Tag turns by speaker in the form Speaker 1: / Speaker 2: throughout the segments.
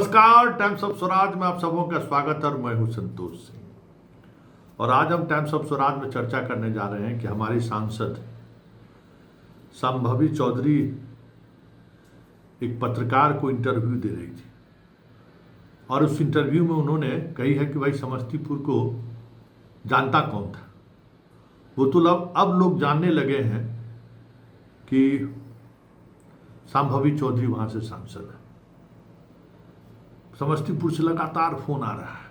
Speaker 1: नमस्कार, times of Swaraj में आप सबों का स्वागत है और मैं हूं संतोष सिंह। और आज हम टाइम्स ऑफ स्वराज में चर्चा करने जा रहे हैं कि हमारी सांसद संभवी चौधरी एक पत्रकार को इंटरव्यू दे रही थी और उस इंटरव्यू में उन्होंने कही है कि भाई समस्तीपुर को जानता कौन था। वो तो अब लोग जानने लगे हैं कि संभवी चौधरी वहां से सांसद है। समस्तीपुर से लगातार फोन आ रहा है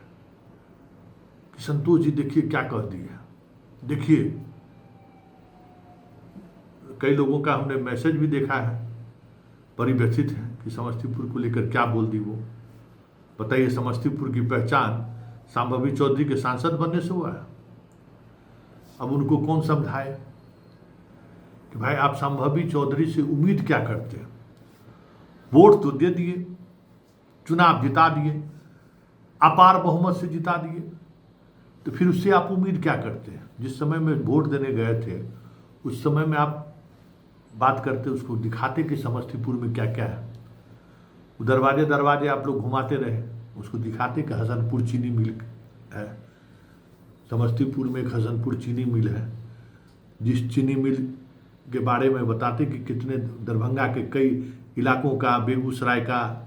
Speaker 1: कि संतोष जी देखिए क्या कह दिया। देखिए, कई लोगों का हमने मैसेज भी देखा है, परिव्यथित है कि समस्तीपुर को लेकर क्या बोल दी वो। बताइए, समस्तीपुर की पहचान संभवी चौधरी के सांसद बनने से हुआ है। अब उनको कौन समझाए कि भाई आप संभवी चौधरी से उम्मीद क्या करते हैं। वोट तो दे दिए, चुनाव जिता दिए, अपार बहुमत से जिता दिए, तो फिर उससे आप उम्मीद क्या करते हैं। जिस समय में वोट देने गए थे उस समय में आप बात करते, उसको दिखाते कि समस्तीपुर में क्या क्या है। दरवाजे दरवाजे आप लोग घुमाते रहे, उसको दिखाते कि हसनपुर चीनी मिल है। समस्तीपुर में एक हसनपुर चीनी मिल है, जिस चीनी मिल के बारे में बताते कि कितने दरभंगा के कई इलाकों का, बेगूसराय का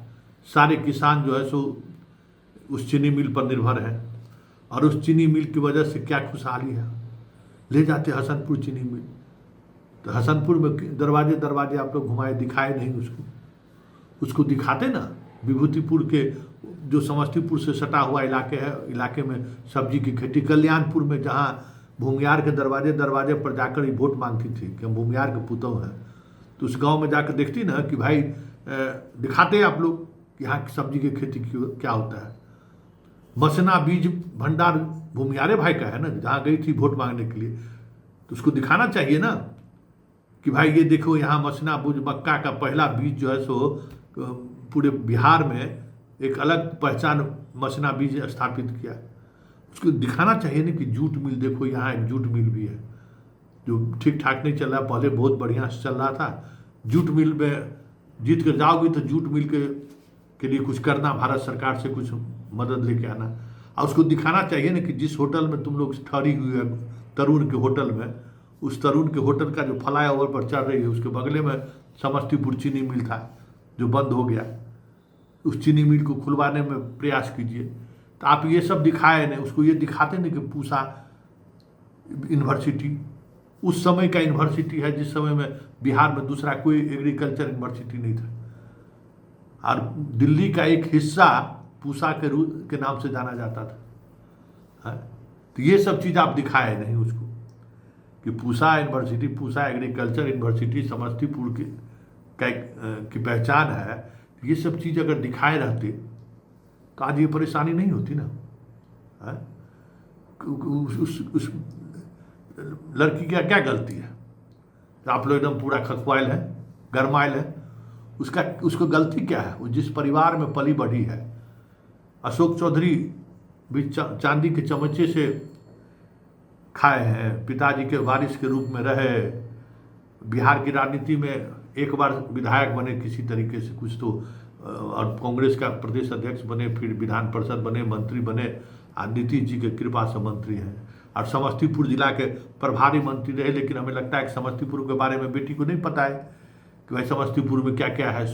Speaker 1: सारे किसान जो है सो उस चीनी मिल पर निर्भर है और उस चीनी मिल की वजह से क्या खुशहाली है। ले जाते हसनपुर चीनी मिल, तो हसनपुर में दरवाजे दरवाजे आप लोग घुमाए, दिखाए नहीं उसको दिखाते ना। विभूतिपुर के जो समस्तीपुर से सटा हुआ इलाके है, इलाके में सब्जी की खेती, कल्याणपुर में जहाँ भूमियार के दरवाजे दरवाजे पर जाकर ही वोट मांगती थी कि हम भूमियार के पुतौ हैं, तो उस गांव में जाकर देखती ना कि भाई दिखाते आप लोग यहाँ की सब्जी की खेती क्या होता है। मसना बीज भंडार भूमियारे भाई का है ना, जहाँ गई थी वोट मांगने के लिए, तो उसको दिखाना चाहिए ना कि भाई ये देखो यहाँ मसना बीज मक्का का पहला बीज जो है सो पूरे बिहार में एक अलग पहचान मसना बीज स्थापित किया। उसको दिखाना चाहिए ना कि जूट मिल, देखो यहाँ एक जूट मिल भी है जो ठीक ठाक नहीं चल रहा, पहले बहुत बढ़िया से चल रहा था। जूट मिल में जीत कर जाओगी तो जूट मिल के लिए कुछ करना, भारत सरकार से कुछ मदद लेके आना। और उसको दिखाना चाहिए ना कि जिस होटल में तुम लोग ठहरी हुई है, तरुण के होटल में, उस तरुण के होटल का जो फ्लाईओवर पर चल रही है उसके बगले में समस्तीपुर चीनी मिल था जो बंद हो गया। उस चीनी मिल को खुलवाने में प्रयास कीजिए। तो आप ये सब दिखाए नहीं, उसको ये दिखाते नहीं कि पूसा यूनिवर्सिटी उस समय का यूनिवर्सिटी है जिस समय में बिहार में दूसरा कोई एग्रीकल्चर यूनिवर्सिटी नहीं था, और दिल्ली का एक हिस्सा पूसा के नाम से जाना जाता था। है? तो ये सब चीज़ आप दिखाए नहीं उसको कि Pusa university, Pusa agriculture university Samastipur की पहचान है। ये सब चीज़ अगर दिखाए रहते तो आज ये परेशानी नहीं होती ना। है? उस लड़की की क्या गलती है। आप लोग एकदम पूरा खखवाइल है, गरमाइल है। उसको गलती क्या है। वो जिस परिवार में पली बढ़ी है, अशोक चौधरी भी चांदी के चमचे से खाए हैं, पिताजी के वारिस के रूप में रहे, बिहार की राजनीति में एक बार विधायक बने किसी तरीके से कुछ तो, और कांग्रेस का प्रदेश अध्यक्ष बने, फिर विधान परिषद बने, मंत्री बने, और नीतीश जी के कृपा से मंत्री हैं, और समस्तीपुर जिला के प्रभारी मंत्री रहे। लेकिन हमें लगता है कि समस्तीपुर के बारे में बेटी को नहीं पता है कि भाई समस्तीपुर में क्या क्या है।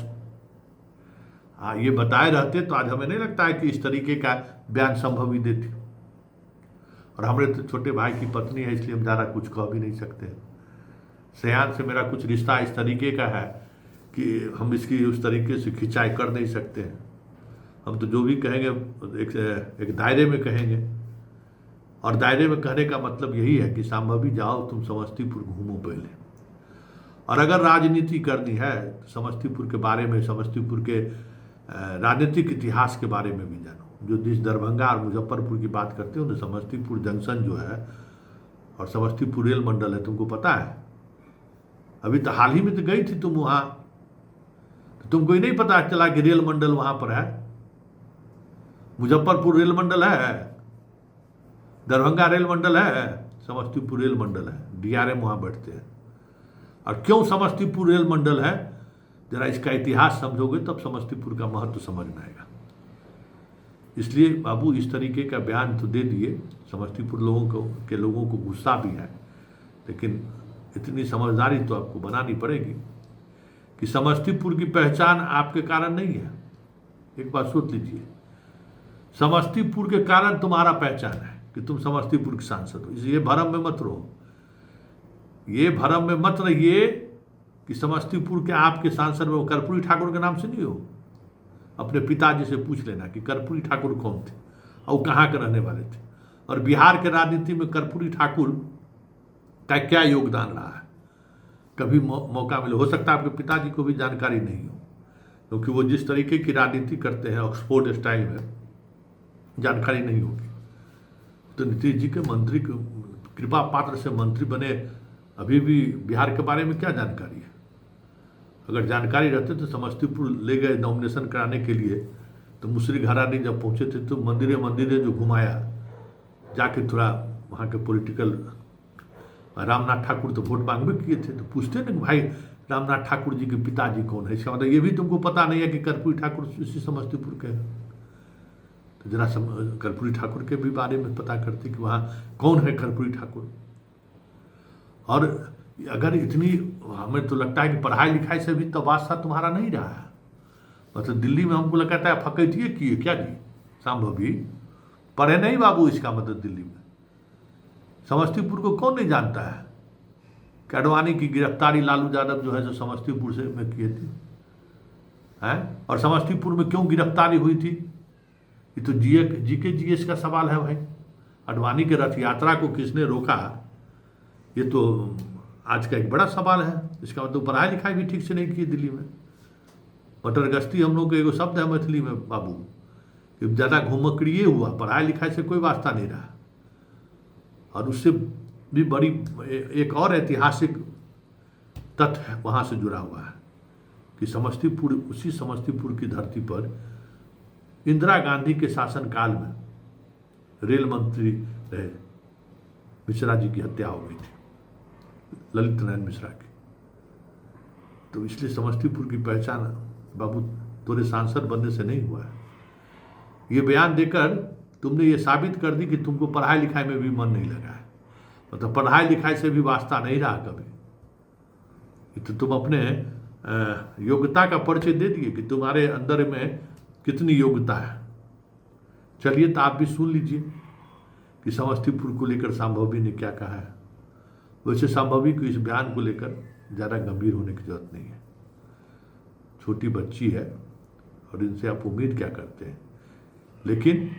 Speaker 1: हाँ, ये बताए रहते तो आज हमें नहीं लगता है कि इस तरीके का बयान संभव ही देती। और हमारे तो छोटे भाई की पत्नी है, इसलिए हम ज़्यादा कुछ कह भी नहीं सकते। सयान से मेरा कुछ रिश्ता इस तरीके का है कि हम इसकी उस तरीके से खिंचाई कर नहीं सकते हैं। हम तो जो भी कहेंगे एक दायरे में कहेंगे, और दायरे में कहने का मतलब यही है कि संभवी जाओ तुम समस्तीपुर घूमो पहले, और अगर राजनीति करनी है तो समस्तीपुर के बारे में, समस्तीपुर के राजनीतिक इतिहास के बारे में भी जानो। जो जिस दरभंगा और मुजफ्फरपुर की बात करते हो ना, समस्तीपुर जंक्शन जो है और समस्तीपुर रेल मंडल है, तुमको पता है। अभी तो हाल ही में तो गई थी तुम वहाँ, तो तुमको ही नहीं पता चला कि रेल मंडल वहाँ पर है। मुजफ्फरपुर रेल मंडल है, दरभंगा रेल मंडल है, समस्तीपुर रेल मंडल है, DRM वहाँ बैठते हैं। और क्यों समस्तीपुर रेल मंडल है, जरा इसका इतिहास समझोगे तब समस्तीपुर का महत्व समझ में आएगा। इसलिए बाबू इस तरीके का बयान तो दे दिए, समस्तीपुर लोगों को गुस्सा भी है, लेकिन इतनी समझदारी तो आपको बनानी पड़ेगी कि समस्तीपुर की पहचान आपके कारण नहीं है। एक बात सोच लीजिए, समस्तीपुर के कारण तुम्हारा पहचान है कि तुम समस्तीपुर के सांसद हो। ये भरम में मत रहो, ये भरम में मत रहिए कि समस्तीपुर के आपके सांसद में कर्पूरी ठाकुर के नाम से नहीं हो। अपने पिताजी से पूछ लेना कि कर्पूरी ठाकुर कौन थे और कहाँ के रहने वाले थे, और बिहार के राजनीति में कर्पूरी ठाकुर का क्या योगदान रहा है। कभी मौका मिले, हो सकता है आपके पिताजी को भी जानकारी नहीं हो, क्योंकि वो जिस तरीके की राजनीति करते हैं ऑक्सफोर्ड स्टाइल में, जानकारी नहीं होगी। तो नीतीश जी के मंत्री कृपा पात्र से मंत्री बने, अभी भी बिहार के बारे में क्या जानकारी है। अगर जानकारी रहते तो समस्तीपुर ले गए नॉमिनेशन कराने के लिए, तो मुसरी घरानी जब पहुंचे थे तो मंदिरे जो घुमाया जाके, थोड़ा वहाँ के पॉलिटिकल, रामनाथ ठाकुर तो वोट मांगबे किए थे, तो पूछते ना भाई रामनाथ ठाकुर जी के पिताजी कौन है। इसका मतलब ये भी तुमको पता नहीं है कि कर्पूरी ठाकुर इसी समस्तीपुर के हैं। तो जरा कर्पूरी ठाकुर के भी बारे में पता करते कि वहाँ कौन है कर्पूरी ठाकुर। और अगर इतनी, हमें तो लगता है कि पढ़ाई लिखाई से भी तो वास्ता तुम्हारा नहीं रहा है। मतलब दिल्ली में हमको लगता है फकैतिये किए क्या जी, संभवी पढ़े नहीं बाबू। इसका मतलब दिल्ली में समस्तीपुर को कौन नहीं जानता है कि अडवाणी की गिरफ्तारी लालू यादव जो है जो समस्तीपुर से में किए थे हैं। और समस्तीपुर में क्यों गिरफ्तारी हुई थी, ये तो जीएस का सवाल है भाई। अडवाणी के रथ यात्रा को किसने रोका, ये तो आज का एक बड़ा सवाल है। इसका मतलब पढ़ाई लिखाई भी ठीक से नहीं की दिल्ली में। बटरगश्ती हम लोग का एगो शब्द है मैथिली में बाबू, कि ज़्यादा घुमक्कड़िए हुआ, पढ़ाई लिखाई से कोई वास्ता नहीं रहा। और उससे भी बड़ी एक और ऐतिहासिक तथ्य वहाँ से जुड़ा हुआ है कि समस्तीपुर, उसी समस्तीपुर की धरती पर इंदिरा गांधी के शासनकाल में रेल मंत्री रहे मिश्रा जी की हत्या हो गई थी, ललित नारायण मिश्रा की। तो इसलिए समस्तीपुर की पहचान बाबू तोरे सांसद बनने से नहीं हुआ है। ये बयान देकर तुमने ये साबित कर दी कि तुमको पढ़ाई लिखाई में भी मन नहीं लगा है। मतलब पढ़ाई लिखाई से भी वास्ता नहीं रहा कभी। तो तुम अपने योग्यता का परिचय दे दिए कि तुम्हारे अंदर में कितनी योग्यता है। चलिए तो आप भी सुन लीजिए कि समस्तीपुर को लेकर संभवी ने क्या कहा है। वैसे संभवी को इस बयान को लेकर ज़्यादा गंभीर होने की जरूरत नहीं है, छोटी बच्ची है और इनसे आप उम्मीद क्या करते हैं। लेकिन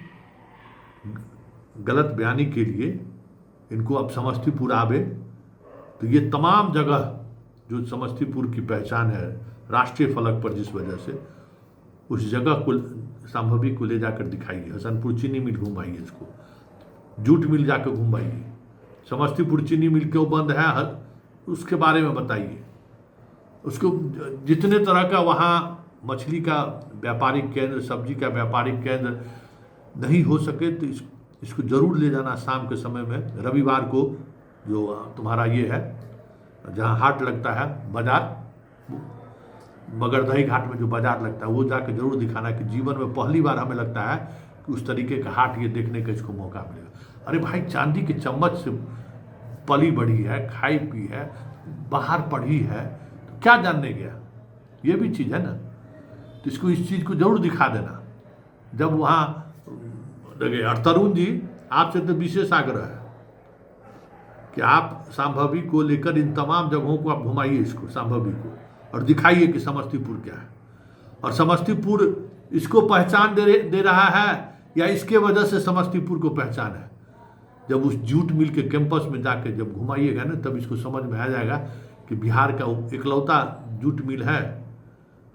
Speaker 1: गलत बयानी के लिए इनको अब समस्तीपुर आवे तो ये तमाम जगह जो समस्तीपुर की पहचान है राष्ट्रीय फलक पर, जिस वजह से उस जगह को संभवी को ले जाकर दिखाइए। हसनपुर चीनी मिल घुमाइए, इसको जूट मिल जाकर घुमाइए, समस्तीपुर चीनी मिल क्यों बंद है उसके बारे में बताइए। उसको जितने तरह का वहाँ मछली का व्यापारिक केंद्र, सब्जी का व्यापारिक केंद्र नहीं हो सके तो इसको जरूर ले जाना शाम के समय में, रविवार को जो तुम्हारा ये है जहाँ हाट लगता है बाजार, मगरदही घाट में जो बाजार लगता है, वो जाकर जरूर दिखाना कि जीवन में पहली बार हमें लगता है कि उस तरीके का हाट ये देखने का इसको मौका मिलेगा। अरे भाई चांदी के चम्मच से पली बढ़ी है, खाई पी है, बाहर पढ़ी है, तो क्या जानने गया, ये भी चीज़ है ना। तो इसको इस चीज़ को जरूर दिखा देना जब वहाँ लगे। और तरुण जी आपसे तो विशेष आग्रह है कि आप संभवी को लेकर इन तमाम जगहों को आप घुमाइए, इसको संभवी को, और दिखाइए कि समस्तीपुर क्या है। और समस्तीपुर इसको पहचान दे रहा है या इसके वजह से समस्तीपुर को पहचान है। जब उस जूट मिल के कैंपस में जाके जब घुमाइएगा ना, तब इसको समझ में आ जाएगा कि बिहार का इकलौता जूट मिल है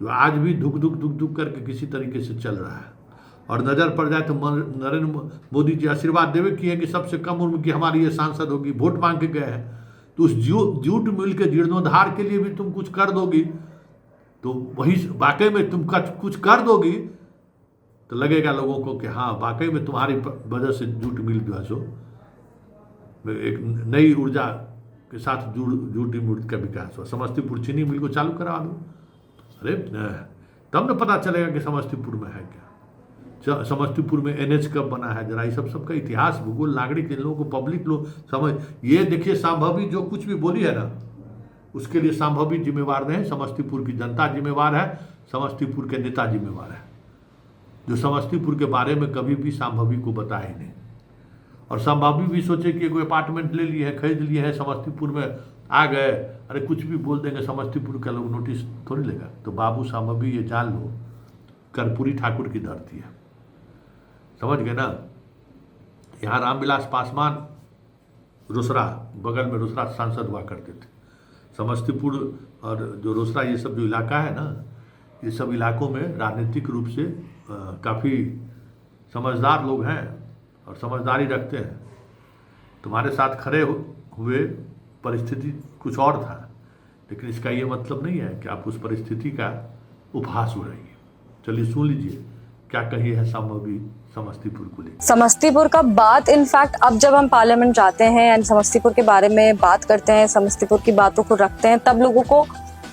Speaker 1: जो आज भी धुक धुक करके किसी तरीके से चल रहा है। और नज़र पड़ जाए तो नरेंद्र मोदी जी आशीर्वाद देवे किए कि सबसे कम उम्र की हमारी ये सांसद होगी, वोट मांग के गए हैं। तो उस जूट मिल के जीर्णोद्धार के लिए भी तुम कुछ कर दोगी, तो वही वाकई में तुम कुछ कर दोगी तो लगेगा लोगों को कि हाँ वाकई में तुम्हारी वजह से जूट मिल जो है सो एक नई ऊर्जा के साथ जूट मिल का विकास हुआ। समस्तीपुर चीनी मिल को चालू करा दो, अरे तब न पता चलेगा कि समस्तीपुर में है क्या। समस्तीपुर में NH कब बना है, जरा ये सबका इतिहास, भूगोल, नागरिक, इन लोगों को पब्लिक लोग समझ। ये देखिए संभवी जो कुछ भी बोली है ना, उसके लिए संभवी जिम्मेवार नहीं, समस्तीपुर की जनता जिम्मेवार है, समस्तीपुर के नेता जिम्मेवार है, जो समस्तीपुर के बारे में कभी भी संभवी को बताया ही नहीं। और संभवी भी सोचे कि कोई अपार्टमेंट ले लिए है, खरीद लिए है, समस्तीपुर में आ गए, अरे कुछ भी बोल देंगे समस्तीपुर के लोग नोटिस थोड़ी लेगा। तो बाबू संभवी ये जान लो, कर्पूरी ठाकुर की धरती है, समझ गए ना। यहाँ रामविलास पासवान रोसड़ा, बगल में रोसड़ा सांसद हुआ करते थे। समस्तीपुर और जो रोसड़ा, ये सब जो इलाका है ना, ये सब इलाकों में राजनीतिक रूप से काफ़ी समझदार लोग हैं और समझदारी रखते हैं। तुम्हारे साथ खड़े हुए, परिस्थिति कुछ और था, लेकिन इसका ये मतलब नहीं है कि आप उस परिस्थिति का उपहास उड़ाइए। चलिए सुन लीजिए क्या कही है संभवी समस्तीपुर को लेकर।
Speaker 2: समस्तीपुर का बात इनफैक्ट अब जब हम पार्लियामेंट जाते हैं एंड समस्तीपुर के बारे में बात करते हैं, समस्तीपुर की बातों को रखते हैं, तब लोगों को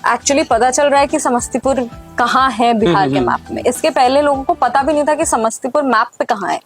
Speaker 2: एक्चुअली पता चल रहा है कि समस्तीपुर कहाँ है बिहार के मैप में। इसके पहले लोगों को पता भी नहीं था कि समस्तीपुर मैप पे कहाँ है।